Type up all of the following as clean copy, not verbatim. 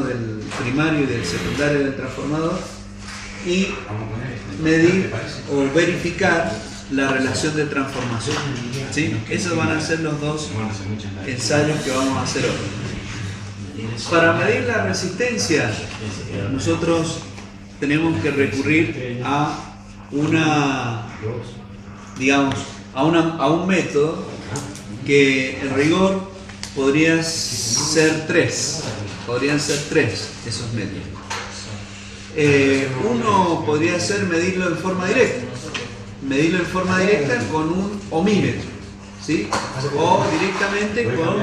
del primario y del secundario del transformador y medir o verificar la relación de transformación, ¿sí? Esos van a ser los dos ensayos que vamos a hacer hoy. Para medir la resistencia, nosotros tenemos que recurrir a a un método que en rigor podrían ser tres esos métodos. Uno podría ser medirlo en forma directa con un ohmímetro, ¿sí? O directamente con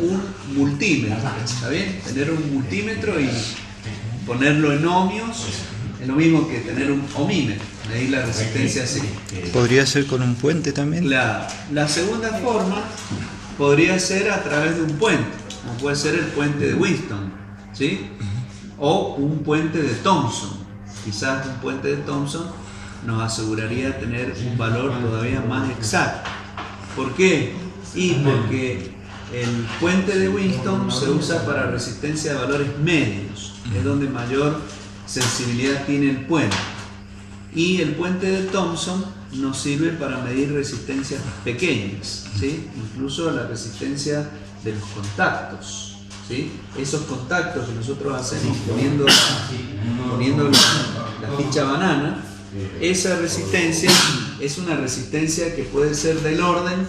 un multímetro, ¿está bien? Tener un multímetro y ponerlo en ohmios es lo mismo que tener un ohmímetro, medir la resistencia así. ¿Podría ser con un puente también? La segunda forma podría ser a través de un puente, como puede ser el puente de Wheatstone, ¿sí? O un puente de Thomson. Quizás un puente de Thomson nos aseguraría tener un valor todavía más exacto. ¿Por qué? Y porque el puente de Wheatstone se usa para resistencia de valores medios, es donde mayor sensibilidad tiene el puente. Y el puente de Thomson nos sirve para medir resistencias pequeñas, ¿sí? Incluso la resistencia de los contactos, ¿sí? Esos contactos que nosotros hacemos poniendo la ficha banana, esa resistencia es una resistencia que puede ser del orden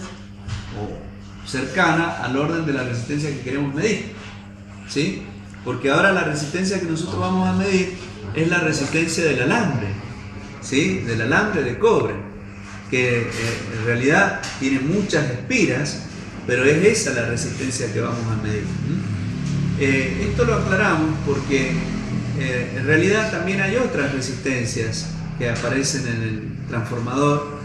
o cercana al orden de la resistencia que queremos medir, ¿sí? Porque ahora la resistencia que nosotros vamos a medir es la resistencia del alambre, ¿sí? Del alambre de cobre, que en realidad tiene muchas espiras, pero es esa la resistencia que vamos a medir. Esto lo aclaramos porque en realidad también hay otras resistencias que aparecen en el transformador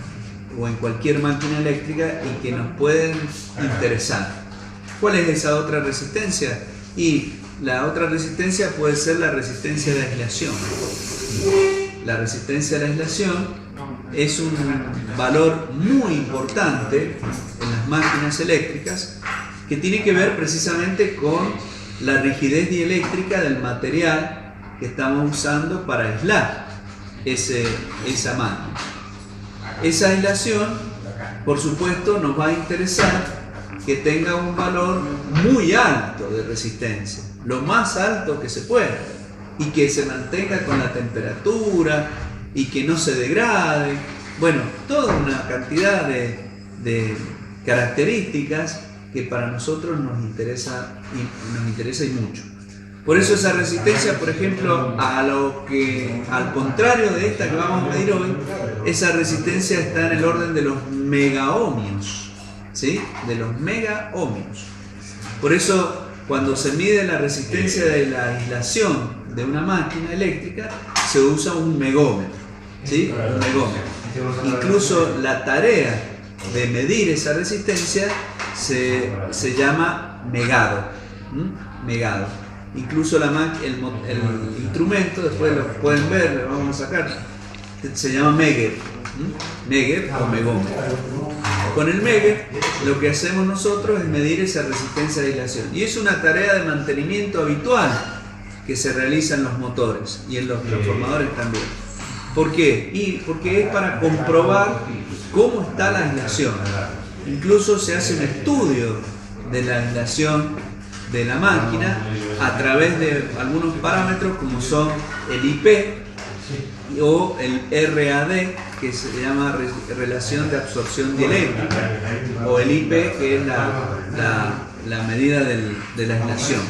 o en cualquier máquina eléctrica y que nos pueden interesar. ¿Cuál es esa otra resistencia? Y la otra resistencia puede ser la resistencia de aislación. La resistencia de aislación es un valor muy importante en las máquinas eléctricas que tiene que ver precisamente con la rigidez dieléctrica del material que estamos usando para aislar esa máquina. Esa aislación, por supuesto, nos va a interesar que tenga un valor muy alto de resistencia, lo más alto que se pueda, y que se mantenga con la temperatura y que no se degrade. Bueno, toda una cantidad de características que para nosotros nos interesa y mucho. Por eso esa resistencia, por ejemplo, al contrario de esta que vamos a medir hoy, esa resistencia está en el orden de los megaohmios, ¿sí? De los megaohmios. Por eso, cuando se mide la resistencia de la aislación de una máquina eléctrica, se usa un megómetro, ¿sí? Un megómetro. Incluso la tarea de medir esa resistencia se llama megado. Megado. Incluso el instrumento, después lo pueden ver, lo vamos a sacar, se llama Megger. Megger o megómetro. Con el Megger lo que hacemos nosotros es medir esa resistencia de aislación. Y es una tarea de mantenimiento habitual que se realiza en los motores y en los transformadores también. ¿Por qué? Y porque es para comprobar cómo está la aislación. Incluso se hace un estudio de la aislación de la máquina a través de algunos parámetros como son el IP o el RAD, que se llama relación de absorción dieléctrica, o el IP, que es la medida de la aislación.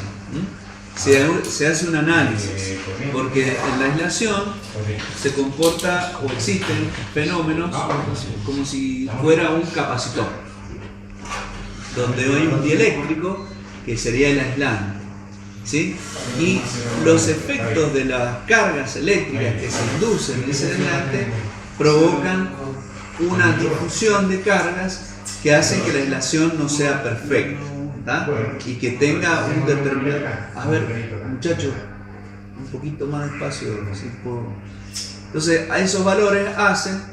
Se hace un análisis, porque en la aislación se comporta o existen fenómenos como si fuera un capacitor, donde hay un dieléctrico que sería el aislante, ¿sí? Y los efectos de las cargas eléctricas que se inducen en ese aislante provocan una difusión de cargas que hacen que la aislación no sea perfecta, ¿tá? Y que tenga un determinado... A ver, muchachos, un poquito más despacio, ¿sí? Entonces, a esos valores hacen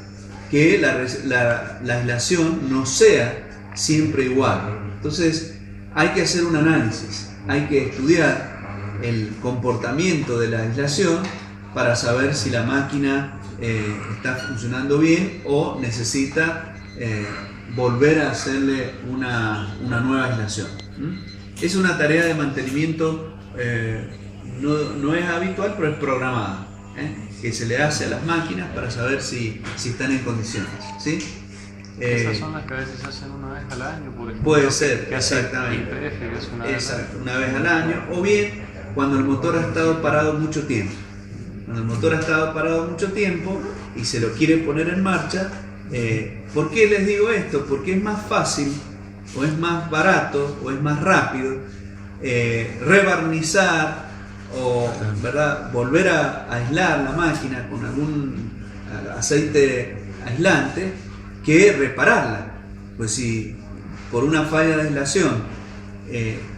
que la aislación no sea siempre igual. Entonces, hay que hacer un análisis, hay que estudiar el comportamiento de la aislación para saber si la máquina está funcionando bien o necesita volver a hacerle una nueva aislación. Es una tarea de mantenimiento, no es habitual, pero es programada, que se le hace a las máquinas para saber si están en condiciones, ¿sí? Esas son las que a veces se hacen una vez al año, por ejemplo. Puede ser, que hace exactamente. YPF, que es una vez al año. Una vez al año, o bien cuando el motor ha estado parado mucho tiempo. Cuando el motor ha estado parado mucho tiempo y se lo quiere poner en marcha, ¿por qué les digo esto? Porque es más fácil, o es más barato, o es más rápido rebarnizar o, ¿verdad?, volver a aislar la máquina con algún aceite aislante que repararla. Pues si por una falla de aislación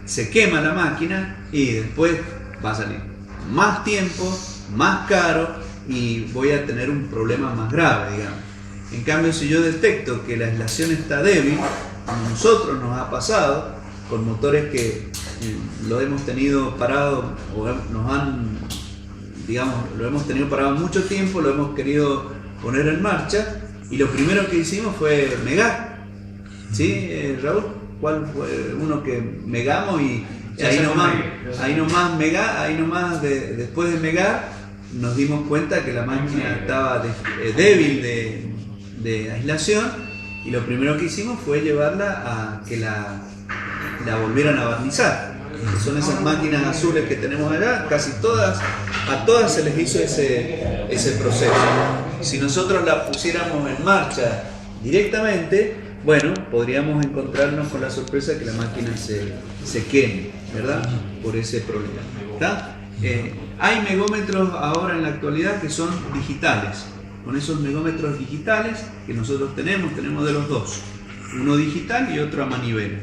se quema la máquina, y después va a salir más tiempo, más caro, y voy a tener un problema más grave, digamos. En cambio, si yo detecto que la aislación está débil, como a nosotros nos ha pasado con motores que lo hemos tenido parado, o nos han, digamos, lo hemos tenido parado mucho tiempo, lo hemos querido poner en marcha, y lo primero que hicimos fue megar. ¿Sí, Raúl? ¿Cuál fue uno que megamos? Y ahí nomás después de megar nos dimos cuenta que la máquina estaba débil de aislación, y lo primero que hicimos fue llevarla a que la volvieran a barnizar. Son esas máquinas azules que tenemos allá, casi todas, a todas se les hizo ese proceso. Si nosotros la pusiéramos en marcha directamente, bueno, podríamos encontrarnos con la sorpresa que la máquina se queme, ¿verdad?, por ese problema. ¿Está? Hay megómetros ahora en la actualidad que son digitales. Con esos megómetros digitales que nosotros tenemos de los dos, uno digital y otro a manivela.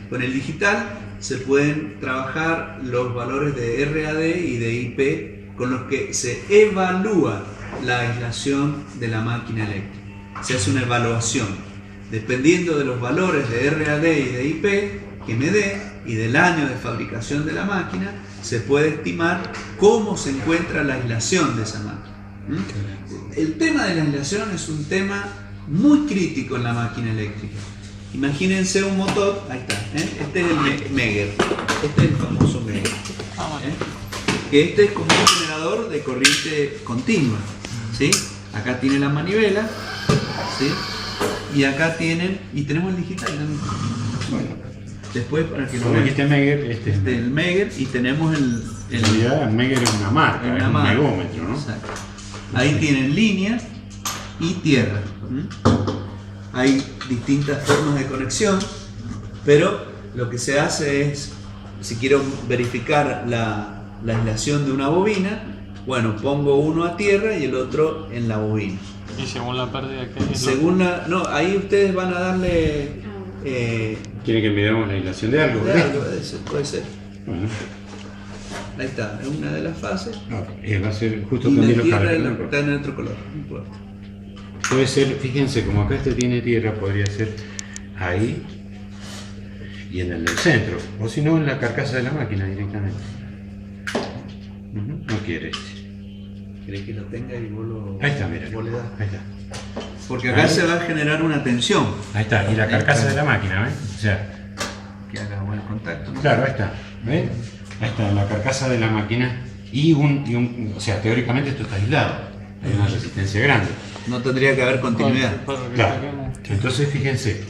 Con el digital se pueden trabajar los valores de RAD y de IP, con los que se evalúa la aislación de la máquina eléctrica. Se hace una evaluación dependiendo de los valores de RAD y de IP que me dé y del año de fabricación de la máquina. Se puede estimar cómo se encuentra la aislación de esa máquina. El tema de la aislación es un tema muy crítico en la máquina eléctrica. Imagínense un motor, ahí está, este es el Megger, este es el famoso Megger, que este es como un generador de corriente continua, ¿sí? Acá tiene la manivela, ¿sí? Y acá tenemos el digital también. Bueno, después para que lo vean. Este Megger, Este es el Megger, y tenemos el Megger es una marca, es un megómetro, ¿no? Exacto. Ahí tienen línea y tierra. Hay distintas formas de conexión, pero lo que se hace es, si quiero verificar la aislación de una bobina, bueno, pongo uno a tierra y el otro en la bobina. Y según la pérdida que es. Según no, ahí ustedes van a darle. ¿Quieren que midamos la aislación de algo? Puede ser. Bueno. Ahí está, es una de las fases. Va a ser justo Y también la los tierra cables, ¿no? está en otro color, no importa. Puede ser, fíjense, como acá este tiene tierra, podría ser ahí y en el del centro, o si no en la carcasa de la máquina directamente. No quiere este. ¿Querés que lo tenga y vos lo Ahí está, mira. vos le das? Ahí está. Porque acá Ahí. se va a generar una tensión Ahí está, y la carcasa de la máquina, ¿ves? O sea, que haga buen contacto, ¿no? claro, ahí está, ¿ves? Ahí está, la carcasa de la máquina o sea, teóricamente esto está aislado, hay una resistencia grande. No tendría que haber continuidad. Claro. Entonces fíjense,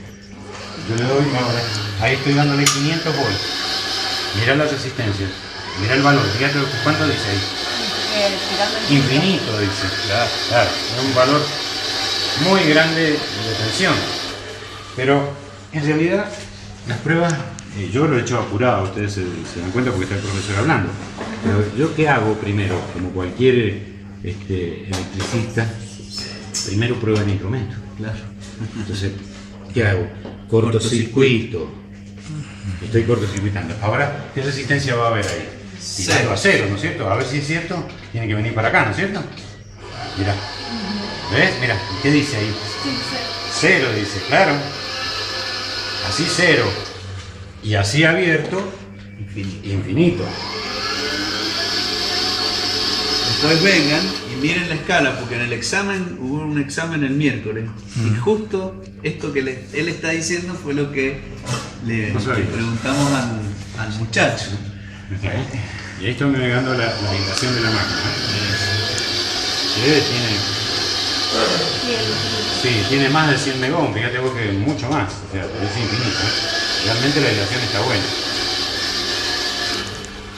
yo le doy ahora, ahí estoy dándole 500 volts. Mirá la resistencia, mirá el valor, fíjate cuánto dice ahí. Infinito dice, claro, es un valor muy grande de tensión. Pero en realidad las pruebas, yo lo he hecho apurado, ustedes se dan cuenta porque está el profesor hablando. Pero yo qué hago primero, como cualquier electricista, primero prueba el instrumento. Claro. Entonces, ¿qué hago? Cortocircuito. Estoy cortocircuitando. Ahora, ¿qué resistencia va a haber ahí? Tirando a cero, ¿no es cierto? A ver si es cierto. Tiene que venir para acá, ¿no es cierto? Mira. ¿Ves? Mira. ¿Qué dice ahí? Cero dice, claro. Así cero. Y así abierto, infinito. después vengan y miren la escala, porque en el examen, hubo un examen el miércoles, y justo esto que él está diciendo fue lo que le preguntamos al muchacho. Y ahí estoy navegando la vibración de la máquina. Tiene más de 100 megón, fíjate vos que mucho más, o sea, es infinito. Realmente la vibración está buena.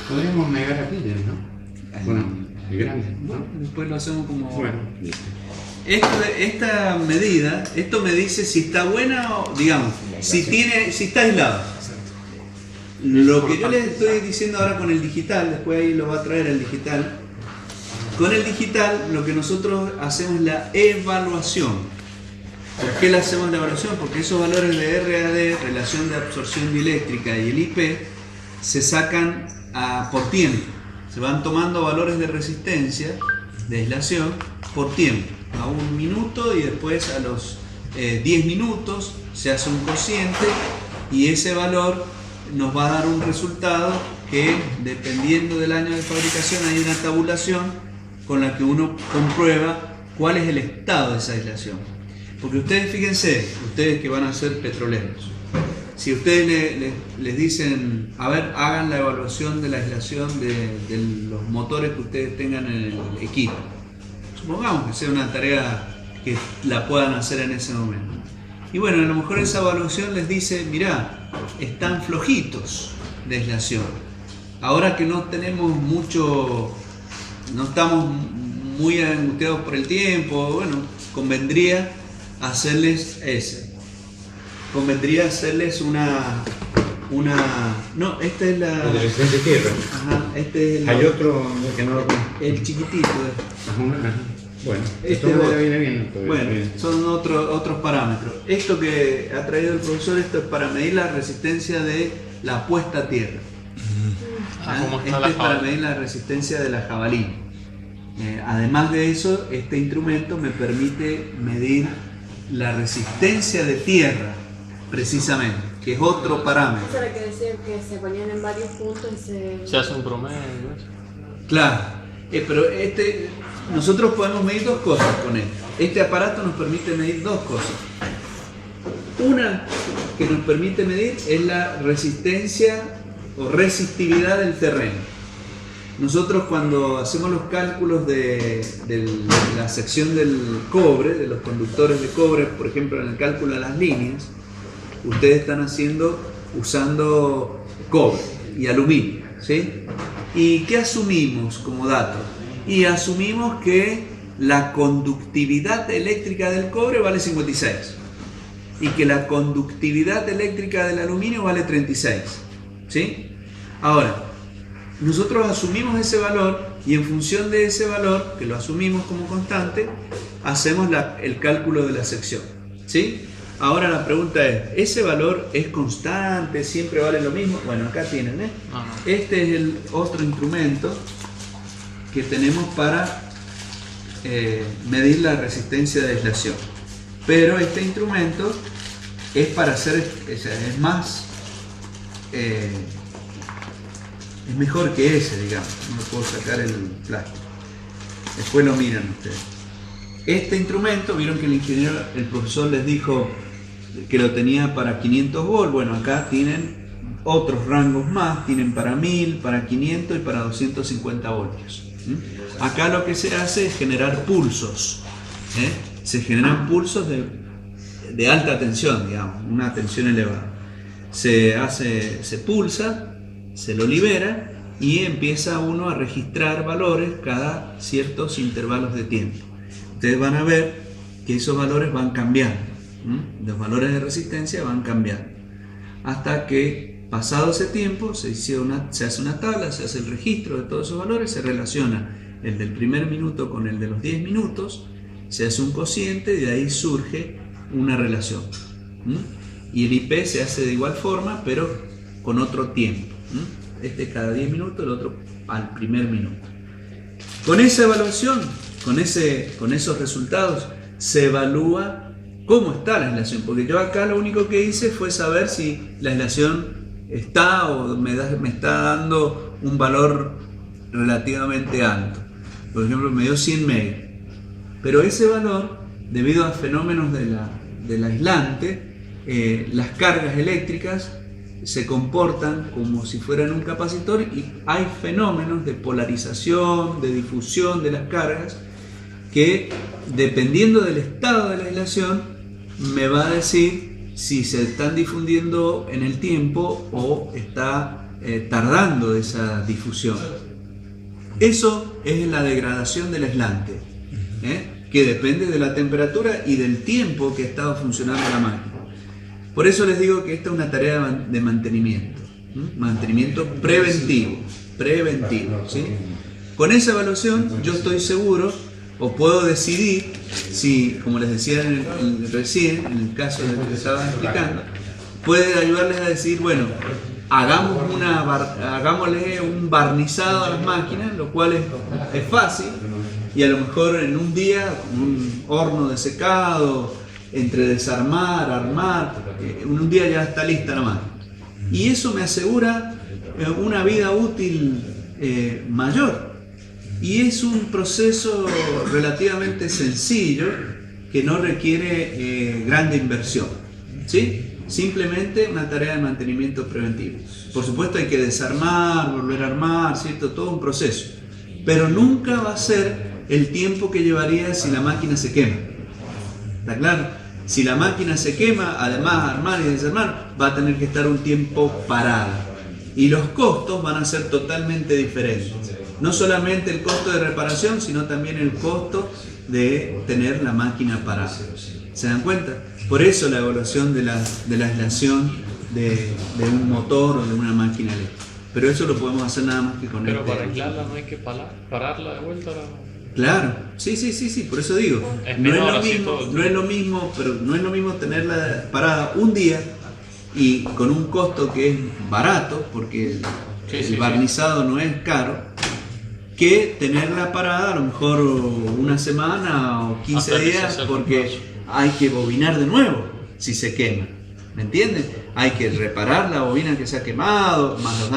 Podríamos negar aquí, ¿no? Bueno, es grande, ¿no? Después lo hacemos como... Bueno, listo. Esta medida, esto me dice si está buena o, digamos, si está aislado. Lo que yo les estoy diciendo ahora con el digital, después ahí lo va a traer el digital. Con el digital lo que nosotros hacemos es la evaluación. ¿Por qué le hacemos la evaluación? Porque esos valores de RAD, relación de absorción dieléctrica, y el IP se sacan por tiempo. Se van tomando valores de resistencia, de aislación, por tiempo. A 1 minuto y después a los 10 minutos se hace un cociente y ese valor nos va a dar un resultado que, dependiendo del año de fabricación, hay una tabulación con la que uno comprueba cuál es el estado de esa aislación. Porque ustedes, fíjense, ustedes que van a ser petroleros, si ustedes les dicen, a ver, hagan la evaluación de la aislación de los motores que ustedes tengan en el equipo. Supongamos que sea una tarea que la puedan hacer en ese momento. Y bueno, a lo mejor esa evaluación les dice, mirá, están flojitos de aislación. Ahora que no tenemos mucho, no estamos muy angustiados por el tiempo, bueno, convendría hacerles no, esta es la... de resistencia de tierra. Ajá, este es el... Hay otro que no lo... El chiquitito. Bueno, Este esto viene bien. Bueno, son otros parámetros. Esto que ha traído el profesor, esto es para medir la resistencia de la puesta a tierra. ¿Cómo está Este la es para jabalina? medir la resistencia de la jabalina. Además de eso, este instrumento me permite medir la resistencia de tierra, precisamente, que es otro parámetro. Eso era que decía que se ponían en varios puntos y Se hace un promedio. Claro, pero nosotros podemos medir dos cosas con él. Este aparato nos permite medir dos cosas. Una que nos permite medir es la resistencia o resistividad del terreno. Nosotros, cuando hacemos los cálculos de la sección del cobre, de los conductores de cobre, por ejemplo en el cálculo de las líneas, ustedes están usando cobre y aluminio, ¿sí? ¿Y qué asumimos como dato? Y asumimos que la conductividad eléctrica del cobre vale 56 y que la conductividad eléctrica del aluminio vale 36, ¿sí? Ahora, nosotros asumimos ese valor y en función de ese valor, que lo asumimos como constante, hacemos el cálculo de la sección, ¿sí? Ahora la pregunta es, ¿ese valor es constante? ¿Siempre vale lo mismo? Bueno, acá tienen, ¿eh? Este es el otro instrumento que tenemos para medir la resistencia de aislación. Pero este instrumento es para hacer, es mejor que ese, digamos. No puedo sacar el plástico. Después lo miran ustedes. Este instrumento, vieron que el profesor les dijo que lo tenía para 500 volts. Bueno, acá tienen otros rangos más, tienen para 1000, para 500 y para 250 voltios. Acá lo que se hace es generar pulsos. Se generan pulsos de alta tensión, digamos, una tensión elevada. Se pulsa, se lo libera y empieza uno a registrar valores cada ciertos intervalos de tiempo. Ustedes van a ver que esos valores van cambiando, los valores de resistencia van cambiando, hasta que pasado ese tiempo se hace una tabla, se hace el registro de todos esos valores, se relaciona el del primer minuto con el de los 10 minutos, se hace un cociente y de ahí surge una relación. Y el IP se hace de igual forma, pero con otro tiempo. Este cada 10 minutos, el otro al primer minuto. Con esa evaluación, con esos resultados, se evalúa cómo está la aislación. Porque yo acá lo único que hice fue saber si la aislación está o me está dando un valor relativamente alto. por ejemplo, me dio 100 megas. Pero ese valor, debido a fenómenos del aislante, las cargas eléctricas se comportan como si fueran un capacitor y hay fenómenos de polarización, de difusión de las cargas que, dependiendo del estado de la aislación, me va a decir si se están difundiendo en el tiempo o está tardando esa difusión. Eso es la degradación del aislante, que depende de la temperatura y del tiempo que ha estado funcionando la máquina. Por eso les digo que esta es una tarea de mantenimiento, mantenimiento preventivo, ¿sí? Con esa evaluación yo estoy seguro o puedo decidir si, como les decía recién, en el caso del que estaba explicando, puede ayudarles a decir, bueno, hagámosle un barnizado a las máquinas, lo cual es fácil, y a lo mejor en un día, un horno de secado, entre desarmar, armar, en un día ya está lista la máquina. Y eso me asegura una vida útil mayor. Y es un proceso relativamente sencillo que no requiere grande inversión, ¿sí? Simplemente una tarea de mantenimiento preventivo. Por supuesto hay que desarmar, volver a armar, ¿cierto? Todo un proceso. Pero nunca va a ser el tiempo que llevaría si la máquina se quema. ¿Está claro? Si la máquina se quema, además de armar y desarmar, va a tener que estar un tiempo parada. Y los costos van a ser totalmente diferentes. No solamente el costo de reparación, sino también el costo de tener la máquina parada. ¿Se dan cuenta? Por eso la evaluación de la aislación de un motor o de una máquina eléctrica. Pero eso lo podemos hacer nada más que con Pero para aislarla no hay que pararla de vuelta. Claro, sí, por eso digo, no es lo mismo tenerla parada un día y con un costo que es barato, porque el barnizado no es caro, que tenerla parada a lo mejor una semana o 15 días, porque hay que bobinar de nuevo si se quema, ¿me entiendes? Hay que reparar la bobina que se ha quemado, más los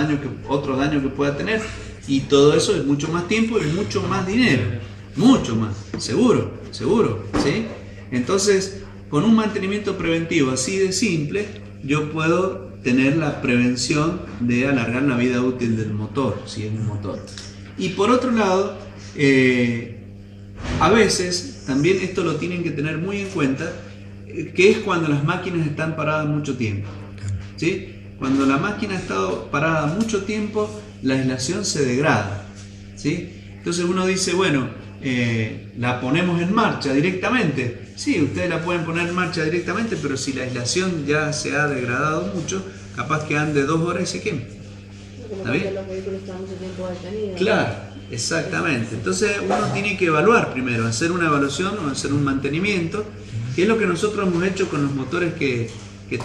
otros daños que pueda tener. Y todo eso es mucho más tiempo y mucho más dinero, mucho más, seguro, ¿sí? Entonces, con un mantenimiento preventivo así de simple, yo puedo tener la prevención de alargar la vida útil del motor, si es un motor. Y por otro lado, a veces, también esto lo tienen que tener muy en cuenta, que es cuando las máquinas están paradas mucho tiempo, ¿sí? Cuando la máquina ha estado parada mucho tiempo, la aislación se degrada, ¿sí? Entonces uno dice, bueno, la ponemos en marcha directamente. Sí, ustedes la pueden poner en marcha directamente, pero si la aislación ya se ha degradado mucho, capaz que ande 2 horas y se queme. ¿Está bien? Los vehículos están mucho tiempo detenidos. Claro, exactamente. Entonces uno tiene que evaluar primero, hacer una evaluación o hacer un mantenimiento, que es lo que nosotros hemos hecho con los motores que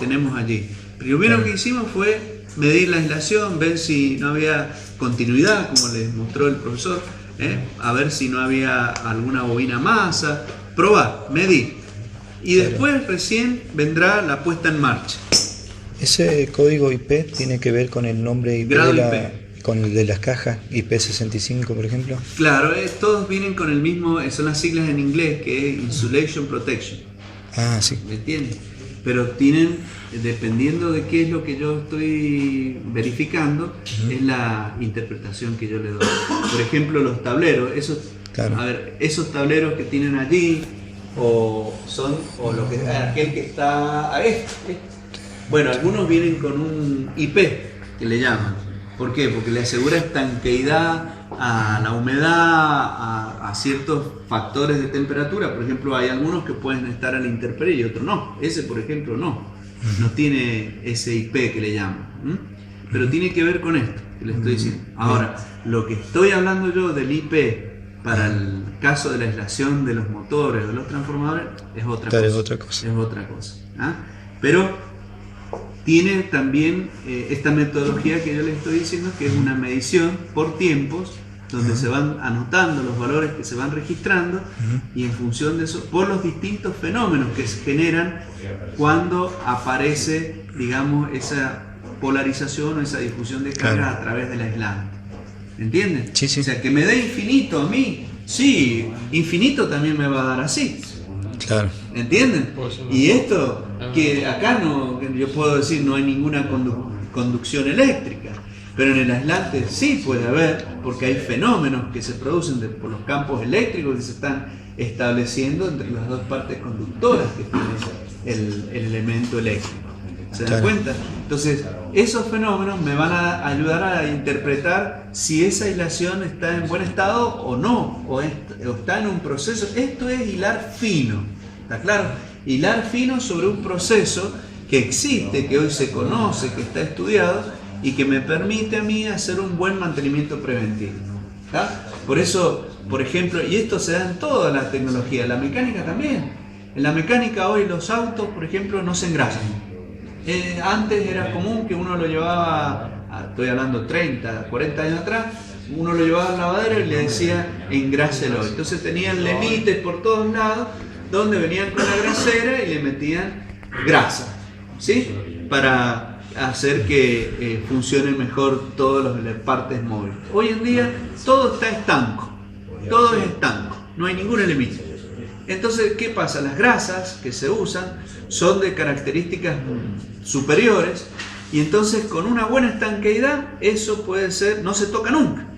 tenemos allí. Primero que hicimos fue medir la aislación, ver si no había continuidad, como les mostró el profesor, a ver si no había alguna bobina masa, probar, medir. Y después recién vendrá la puesta en marcha. ¿Ese código IP tiene que ver con el nombre IP, con el de las cajas IP65, por ejemplo? Claro, todos vienen con el mismo, son las siglas en inglés, que es Insulation Protection. Ah, sí. ¿Me entiendes? Pero tienen, dependiendo de qué es lo que yo estoy verificando, es la interpretación que yo le doy. Por ejemplo, los tableros, esos tableros que tienen allí, aquel que está a bueno, algunos vienen con un IP que le llaman. ¿Por qué? Porque le asegura estanqueidad a la humedad, a ciertos factores de temperatura. Por ejemplo, hay algunos que pueden estar a la intemperie y otros no. Ese, por ejemplo, no tiene ese IP que le llaman. Pero tiene que ver con esto que le estoy diciendo. Ahora, lo que estoy hablando yo del IP para el caso de la aislación de los motores, de los transformadores, es otra cosa. Es otra cosa. Pero tiene también esta metodología que yo les estoy diciendo, que es una medición por tiempos, donde se van anotando los valores que se van registrando y en función de eso, por los distintos fenómenos que se generan cuando aparece, digamos, esa polarización o esa difusión de carga a través del aislante. ¿Entienden? Sí. O sea, que me dé infinito a mí Sí, infinito también me va a dar así. Claro. ¿Entienden? Y esto, que acá no, yo puedo decir, no hay ninguna conducción eléctrica, pero en el aislante sí puede haber, porque hay fenómenos que se producen por los campos eléctricos que se están estableciendo entre las dos partes conductoras que tiene el elemento eléctrico. ¿Se dan cuenta? Entonces, esos fenómenos me van a ayudar a interpretar si esa aislación está en buen estado o no, o está en un proceso. Esto es hilar fino, ¿está claro? Hilar fino sobre un proceso que existe, que hoy se conoce, que está estudiado y que me permite a mí hacer un buen mantenimiento preventivo. ¿Tá? Por eso, por ejemplo, y esto se da en toda la tecnología, la mecánica también. En la mecánica hoy los autos, por ejemplo, no se engrasan. Antes era común que uno lo llevaba, estoy hablando 30, 40 años atrás, uno lo llevaba al lavadero y le decía engráselo. Entonces tenían lemites por todos lados donde venían con la grasera y le metían grasa, ¿sí? Para hacer que funcione mejor todas las partes móviles. Hoy en día todo está estanco, todo es estanco, no hay ningún elemento. Entonces, ¿qué pasa? Las grasas que se usan son de características superiores y entonces con una buena estanqueidad eso puede ser, no se toca nunca.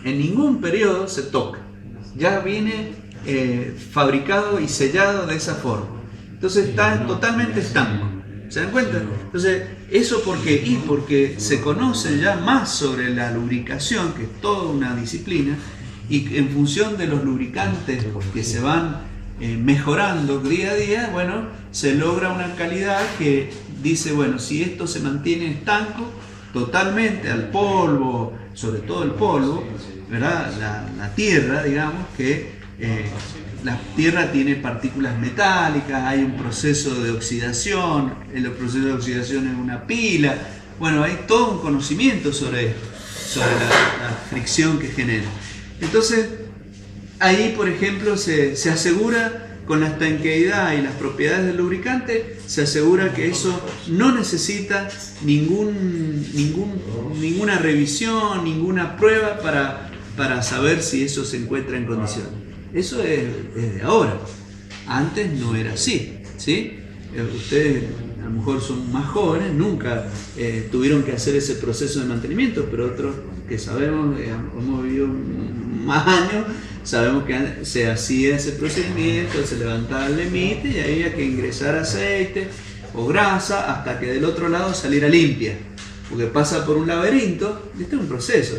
En ningún periodo se toca. Ya viene fabricado y sellado de esa forma. Entonces está totalmente estanco. ¿Se dan cuenta? Entonces, ¿eso por qué? Y porque se conoce ya más sobre la lubricación, que es toda una disciplina, y en función de los lubricantes que se van mejorando día a día, bueno, se logra una calidad que dice, bueno, si esto se mantiene estanco totalmente al polvo, sobre todo el polvo, ¿verdad? La tierra, digamos, que la tierra tiene partículas metálicas, hay un proceso de oxidación, el proceso de oxidación es una pila, bueno, hay todo un conocimiento sobre esto, sobre la fricción que genera. Entonces, ahí, por ejemplo, se asegura con la estanqueidad y las propiedades del lubricante, se asegura que eso no necesita ninguna revisión, ninguna prueba para saber si eso se encuentra en condiciones. Eso es de ahora. Antes no era así, ¿sí? Ustedes a lo mejor son más jóvenes, nunca tuvieron que hacer ese proceso de mantenimiento, pero otros que sabemos, hemos vivido más años, sabemos que se hacía ese procedimiento, se levantaba el lemite y ahí había que ingresar aceite o grasa hasta que del otro lado saliera limpia, porque pasa por un laberinto. Este es un proceso.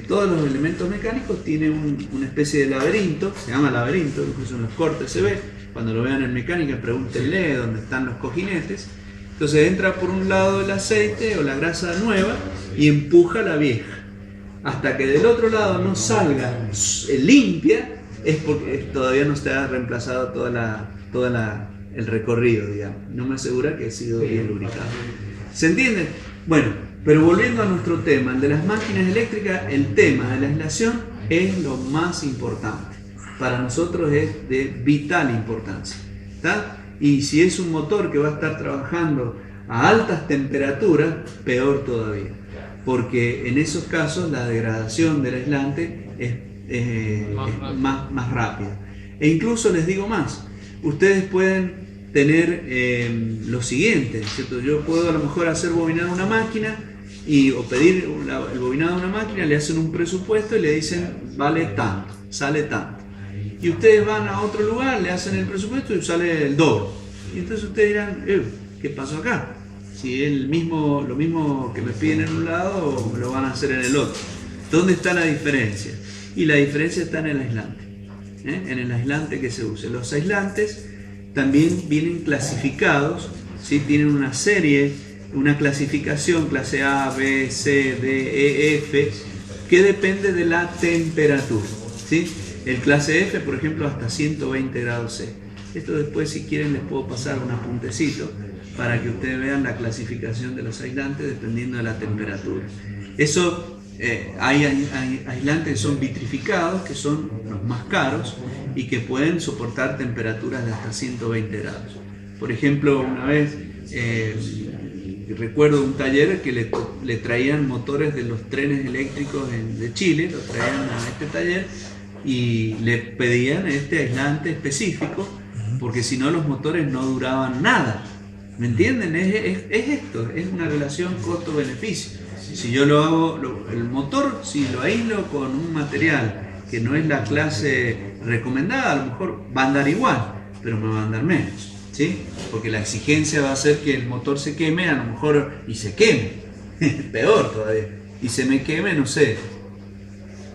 Todos los elementos mecánicos tienen una especie de laberinto, se llama laberinto, incluso en los cortes se ve. Cuando lo vean en mecánica, pregúntenle dónde están los cojinetes. Entonces entra por un lado el aceite o la grasa nueva y empuja la vieja. Hasta que del otro lado no salga limpia, es porque todavía no está reemplazado el recorrido, digamos. No me asegura que ha sido bien lubricado. ¿Se entiende? Bueno, pero volviendo a nuestro tema, el de las máquinas eléctricas, el tema de la aislación es lo más importante. Para nosotros es de vital importancia, ¿está? Y si es un motor que va a estar trabajando a altas temperaturas, peor todavía, porque en esos casos la degradación del aislante es más rápida. E incluso les digo más, ustedes pueden tener lo siguiente, ¿cierto? Yo puedo a lo mejor hacer bobinar una máquina o pedir el bobinado de una máquina, le hacen un presupuesto y le dicen vale tanto, sale tanto. Y ustedes van a otro lugar, le hacen el presupuesto y sale el doble. Y entonces ustedes dirán, ¿qué pasó acá? Si es lo mismo que me piden en un lado, o lo van a hacer en el otro. ¿Dónde está la diferencia? Y la diferencia está en el aislante, en el aislante que se use. Los aislantes también vienen clasificados, ¿sí? Tienen una serie, una clasificación, clase A, B, C, D, E, F, que depende de la temperatura, ¿sí? El clase F, por ejemplo, hasta 120 grados C. Esto después, si quieren, les puedo pasar un apuntecito para que ustedes vean la clasificación de los aislantes dependiendo de la temperatura. Eso, hay aislantes que son vitrificados, que son los más caros y que pueden soportar temperaturas de hasta 120 grados. Por ejemplo, una vez recuerdo un taller que le traían motores de los trenes eléctricos de Chile, lo traían a este taller y le pedían este aislante específico, porque si no los motores no duraban nada. ¿Me entienden? Es esto, es una relación costo-beneficio. Si yo lo hago, el motor, si lo aíslo con un material que no es la clase recomendada, a lo mejor va a andar igual, pero me va a andar menos, ¿sí? Porque la exigencia va a hacer que el motor se queme, a lo mejor, y se queme, peor todavía, y se me queme, no sé,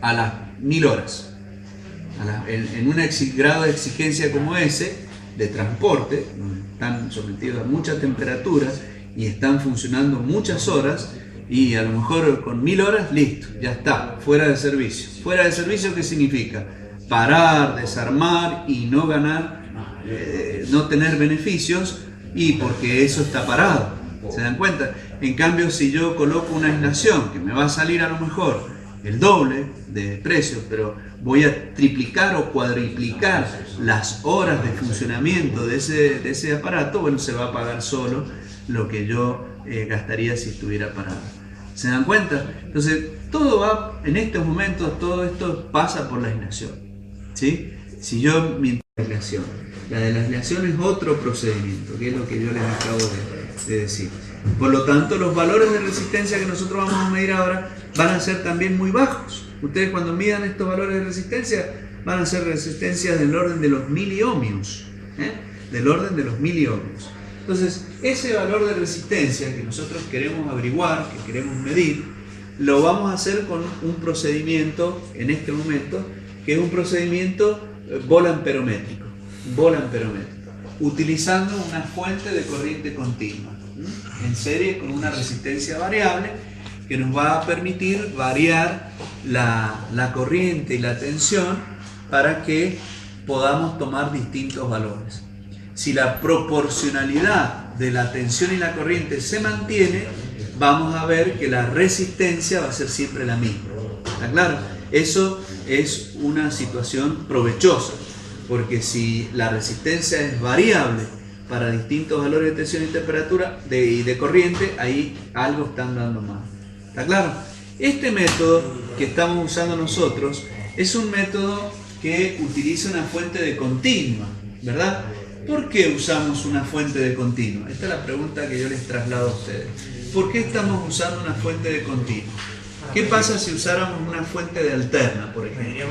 a las 1000 horas. En un grado de exigencia como ese, de transporte, están sometidos a muchas temperaturas y están funcionando muchas horas, y a lo mejor con 1000 horas, listo, ya está, fuera de servicio. ¿Fuera de servicio qué significa? Parar, desarmar y no ganar, no tener beneficios, y porque eso está parado. ¿Se dan cuenta? En cambio, si yo coloco una aislación que me va a salir a lo mejor el doble de precio, pero voy a triplicar o cuadriplicar las horas de funcionamiento de ese aparato, bueno, se va a pagar solo lo que yo gastaría si estuviera parado. ¿Se dan cuenta? Entonces, todo va, en estos momentos, todo esto pasa por la aislación, ¿sí? Si yo, mi aislación, la de la aislación es otro procedimiento, que es lo que yo les acabo de decir. Por lo tanto, los valores de resistencia que nosotros vamos a medir ahora van a ser también muy bajos. Ustedes cuando midan estos valores de resistencia, van a ser resistencias del orden de los miliohmios, del orden de los miliohmios. Entonces, ese valor de resistencia que nosotros queremos averiguar, que queremos medir, lo vamos a hacer con un procedimiento, en este momento, que es un procedimiento volamperométrico, utilizando una fuente de corriente continua, en serie con una resistencia variable, que nos va a permitir variar la corriente y la tensión para que podamos tomar distintos valores. Si la proporcionalidad de la tensión y la corriente se mantiene, vamos a ver que la resistencia va a ser siempre la misma. ¿Está claro? Eso es una situación provechosa, porque si la resistencia es variable para distintos valores de tensión y temperatura y de corriente, ahí algo están dando mal. ¿Está claro? Este método que estamos usando nosotros es un método que utiliza una fuente de continua, ¿verdad? ¿Por qué usamos una fuente de continua? Esta es la pregunta que yo les traslado a ustedes. ¿Por qué estamos usando una fuente de continua? ¿Qué pasa si usáramos una fuente de alterna, por ejemplo?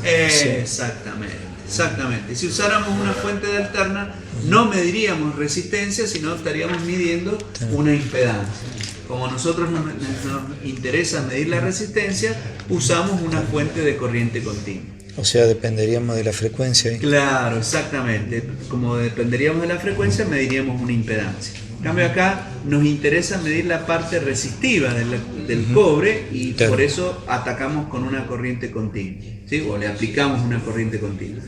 Exactamente. Si usáramos una fuente de alterna, no mediríamos resistencia, sino estaríamos midiendo una impedancia. Como a nosotros nos interesa medir la resistencia, usamos una fuente de corriente continua. O sea, dependeríamos de la frecuencia. Claro, exactamente. Como dependeríamos de la frecuencia, mediríamos una impedancia. En cambio acá nos interesa medir la parte resistiva del cobre, y por eso atacamos con una corriente continua, ¿sí? O le aplicamos una corriente continua.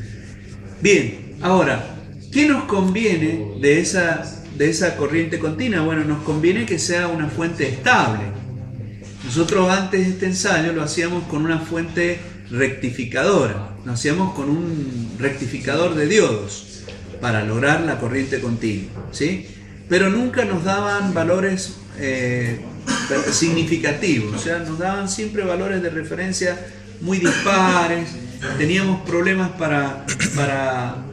Bien, ahora, ¿qué nos conviene de esa corriente continua? Bueno, nos conviene que sea una fuente estable. Nosotros antes de este ensayo lo hacíamos con una fuente rectificadora, lo hacíamos con un rectificador de diodos para lograr la corriente continua, ¿sí? Pero nunca nos daban valores significativos, o sea, nos daban siempre valores de referencia muy dispares, teníamos problemas para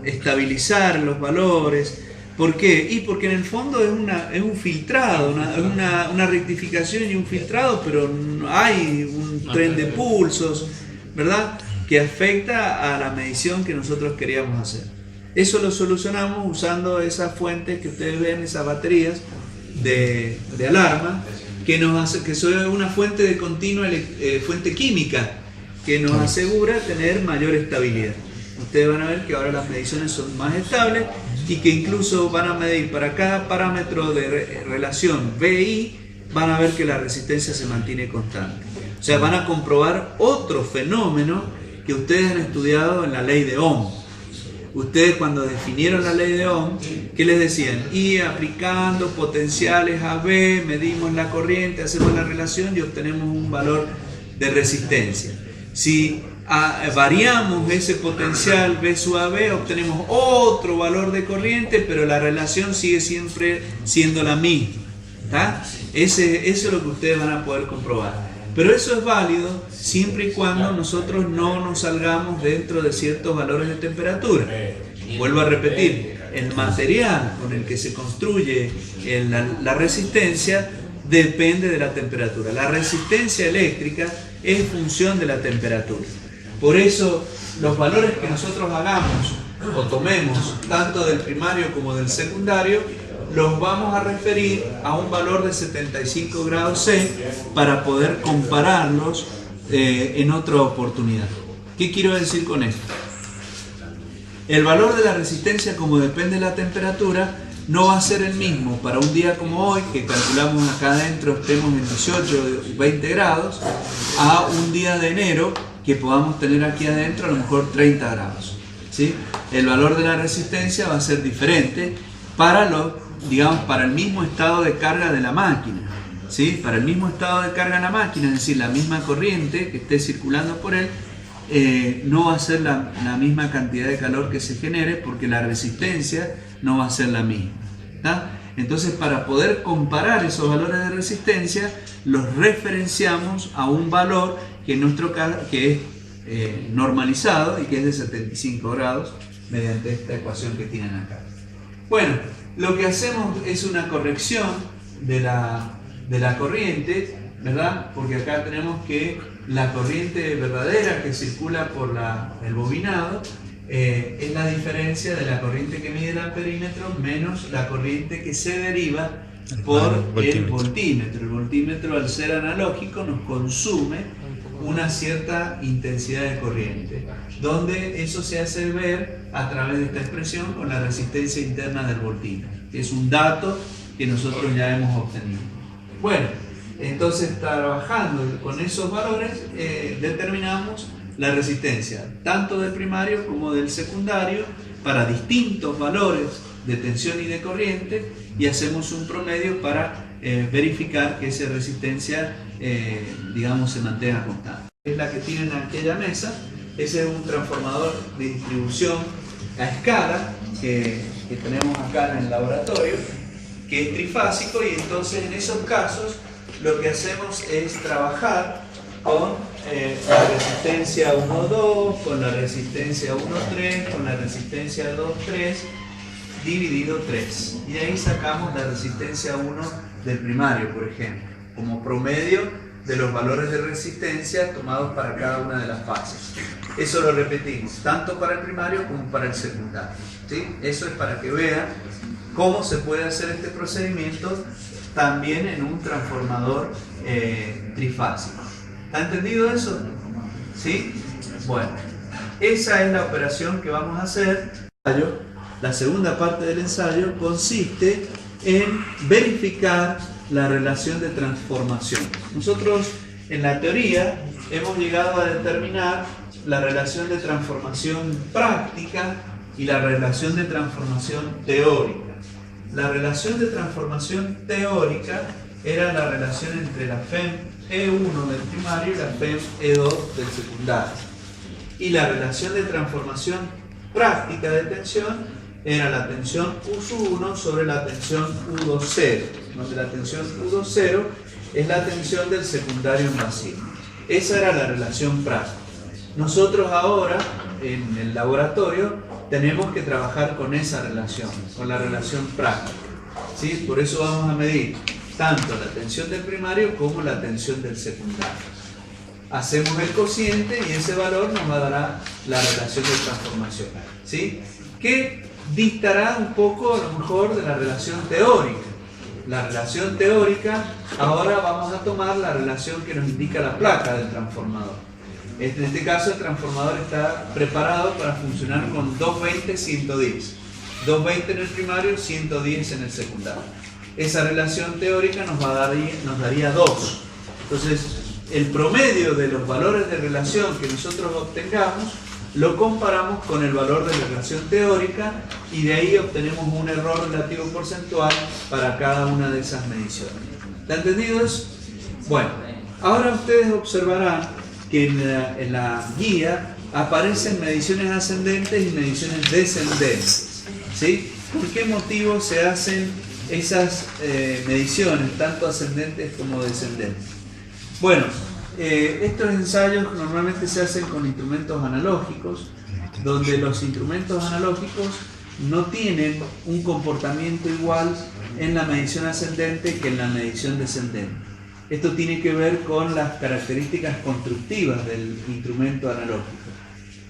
estabilizar los valores. ¿Por qué? Y porque en el fondo es un filtrado, una rectificación y un filtrado, pero hay un tren de pulsos, ¿verdad?, que afecta a la medición que nosotros queríamos hacer. Eso lo solucionamos usando esas fuentes que ustedes ven, esas baterías de alarma, que son una fuente de continua, fuente química, que nos asegura tener mayor estabilidad. Ustedes van a ver que ahora las mediciones son más estables, y que incluso van a medir para cada parámetro de relación VI, van a ver que la resistencia se mantiene constante. O sea, van a comprobar otro fenómeno que ustedes han estudiado en la ley de Ohm. Ustedes cuando definieron la ley de Ohm, ¿qué les decían? Y aplicando potenciales AB, medimos la corriente, hacemos la relación y obtenemos un valor de resistencia. Si variamos ese potencial B sub AB, obtenemos otro valor de corriente, pero la relación sigue siempre siendo la misma. ¿Está? Eso es lo que ustedes van a poder comprobar. Pero eso es válido siempre y cuando nosotros no nos salgamos dentro de ciertos valores de temperatura. Vuelvo a repetir, el material con el que se construye la resistencia depende de la temperatura. La resistencia eléctrica es función de la temperatura. Por eso los valores que nosotros hagamos o tomemos tanto del primario como del secundario los vamos a referir a un valor de 75 grados C para poder compararlos en otra oportunidad. ¿Qué quiero decir con esto? El valor de la resistencia, como depende de la temperatura, no va a ser el mismo para un día como hoy, que calculamos acá adentro estemos en 18 o 20 grados, a un día de enero que podamos tener aquí adentro a lo mejor 30 grados. ¿Sí? El valor de la resistencia va a ser diferente para para el mismo estado de carga de la máquina. ¿Sí? Para el mismo estado de carga de la máquina, es decir, la misma corriente que esté circulando por él, no va a ser la misma cantidad de calor que se genere, porque la resistencia no va a ser la misma. ¿Tá? Entonces, para poder comparar esos valores de resistencia, los referenciamos a un valor que en nuestro caso que es normalizado y que es de 75 grados mediante esta ecuación que tienen acá. Bueno, lo que hacemos es una corrección de la corriente, ¿verdad? Porque acá tenemos que la corriente verdadera que circula por el bobinado es la diferencia de la corriente que mide el amperímetro menos la corriente que se deriva por el voltímetro. El voltímetro, al ser analógico, nos consume una cierta intensidad de corriente, donde eso se hace ver a través de esta expresión con la resistencia interna del voltímetro, que es un dato que nosotros ya hemos obtenido. Bueno, entonces, trabajando con esos valores, determinamos la resistencia tanto del primario como del secundario para distintos valores de tensión y de corriente, y hacemos un promedio para verificar que esa resistencia se mantenga constante. Es la que tienen en aquella mesa. Ese es un transformador de distribución a escala que tenemos acá en el laboratorio, que es trifásico, y entonces en esos casos lo que hacemos es trabajar con la resistencia 1,2, con la resistencia 1,3, con la resistencia 2,3 dividido 3. Y ahí sacamos la resistencia 1 del primario, por ejemplo, como promedio de los valores de resistencia tomados para cada una de las fases. Eso lo repetimos, tanto para el primario como para el secundario. ¿Sí? Eso es para que vean cómo se puede hacer este procedimiento también en un transformador trifásico. ¿Está entendido eso? ¿Sí? Bueno, esa es la operación que vamos a hacer. La segunda parte del ensayo consiste en verificar la relación de transformación. Nosotros en la teoría hemos llegado a determinar la relación de transformación práctica y la relación de transformación teórica. La relación de transformación teórica era la relación entre la FEM E1 del primario y la FEM E2 del secundario. Y la relación de transformación práctica de tensión era la tensión U1 sobre la tensión U20, donde la tensión U20 es la tensión del secundario invasivo. Esa era la relación práctica. Nosotros ahora, en el laboratorio, tenemos que trabajar con esa relación, con la relación práctica. ¿Sí? Por eso vamos a medir tanto la tensión del primario como la tensión del secundario. Hacemos el cociente y ese valor nos va a dar la relación de transformación. ¿Sí? Que distará un poco, a lo mejor, de la relación teórica. La relación teórica, ahora vamos a tomar la relación que nos indica la placa del transformador. En este caso, el transformador está preparado para funcionar con 220-110. 220 en el primario, 110 en el secundario. Esa relación teórica nos daría 2. Entonces, el promedio de los valores de relación que nosotros obtengamos lo comparamos con el valor de la relación teórica, y de ahí obtenemos un error relativo porcentual para cada una de esas mediciones. ¿Está entendido eso? Bueno, ahora ustedes observarán que en la guía aparecen mediciones ascendentes y mediciones descendentes. ¿Sí? ¿Por qué motivo se hacen esas mediciones, tanto ascendentes como descendentes? Bueno, estos ensayos normalmente se hacen con instrumentos analógicos, donde los instrumentos analógicos no tienen un comportamiento igual en la medición ascendente que en la medición descendente. Esto tiene que ver con las características constructivas del instrumento analógico.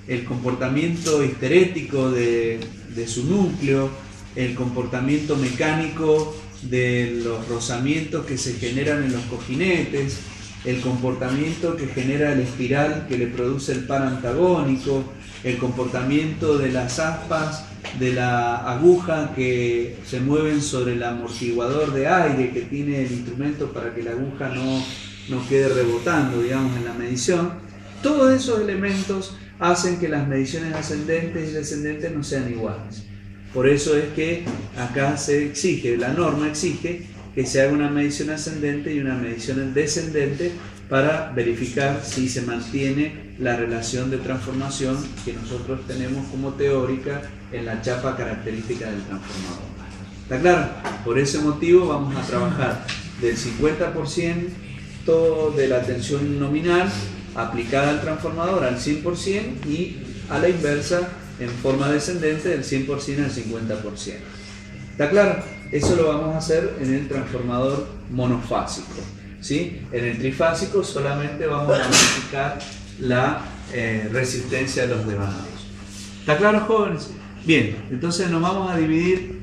El comportamiento histerético de su núcleo, el comportamiento mecánico de los rozamientos que se generan en los cojinetes, el comportamiento que genera el espiral que le produce el par antagónico, el comportamiento de las aspas de la aguja que se mueven sobre el amortiguador de aire que tiene el instrumento para que la aguja no quede rebotando, digamos, en la medición. Todos esos elementos hacen que las mediciones ascendentes y descendentes no sean iguales. Por eso es que acá se exige, la norma exige que se haga una medición ascendente y una medición descendente para verificar si se mantiene la relación de transformación que nosotros tenemos como teórica en la chapa característica del transformador. ¿Está claro? Por ese motivo vamos a trabajar del 50% de la tensión nominal aplicada al transformador al 100% y a la inversa en forma descendente del 100% al 50%. ¿Está claro? Eso lo vamos a hacer en el transformador monofásico, ¿sí? En el trifásico solamente vamos a verificar la resistencia de los devanados. ¿Está claro, jóvenes? Bien, entonces nos vamos a dividir